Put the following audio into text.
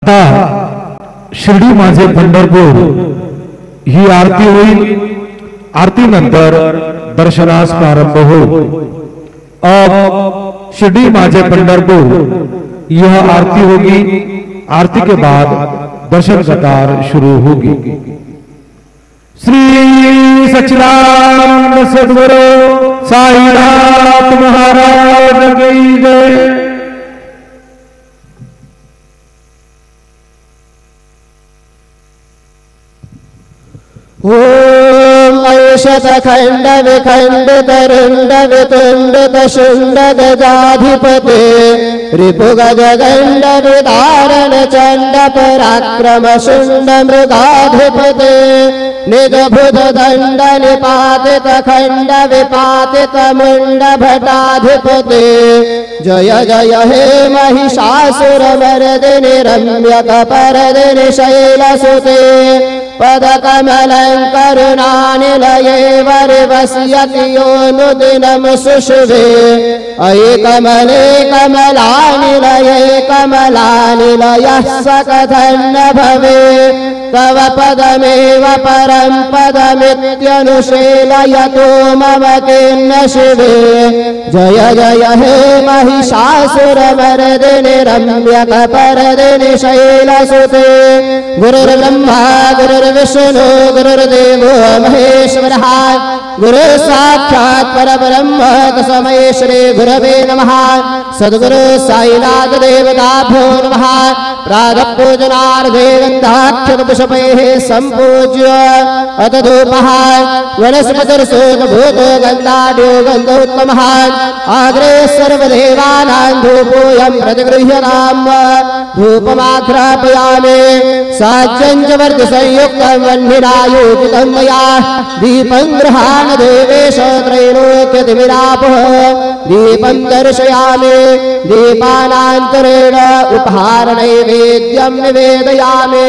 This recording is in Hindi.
आता शिर्डी माझे पंढरपूर ही आरती होईल। आरती नंतर दर्शनास प्रारंभ हो। अब शिर्डी माझे पंढरपुर यह आरती होगी। आरती के बाद दर्शन कतार शुरू होगी। श्री सच्चिदानंद सद्गुरु साईनाथ महाराज की जय। ओम ऐशत खंड विखंडित रुंड वितुंडित शुंड गजाधिपते रिपुगज गंड विदारण चंड पराक्रम शुंड मृगाधिपते निजभुज दंड निपातित खंड विपातित मुंड भटाधिपते जय जय हे महिषासुर मर्दिनि रम्यक परदिनि शैलसुते पदकमलं करुणानिलये वरिवस्यति योऽनुदिनं सुषुवे अयि कमले कमलानिलये कमलानिलयः स कथं न भवेत् तव पदमेव परं पदमित्यनुशीलयतो मम किन्न शिवे जय जय हे महिषासुरमर्दिनि रम्यक परदिनि शैलसुते गुरुर्ब्रह्मा गुरुर्विष्णु गुरुर्देवो महेश्वरः गुरु साक्षात् परब्रह्म तस्मै श्री गुरवे नमः। सद्गुरु साईनाथ देवताभ्यो नमः। प्रातः पूजनार्थे गन्धाक्षतपुष्पैः सम्पूज्य अथ धूपः वनस्पतिर्सुखभूतो गन्धाढ्यो गन्धोत्तमः आग्रे सर्वदेवानां धूपोऽयं प्रतिगृह्यताम् धूपमाघ्रापयामि साज्यं च वर्धसंयुक्तं वह्निनायोजितं मया दीपं गृहाण देवेश त्रैलोक्यतिमिरापः दीपं दर्शयामि दीपानान्तरेण उपहारनैवेद्यं निवेदयामि।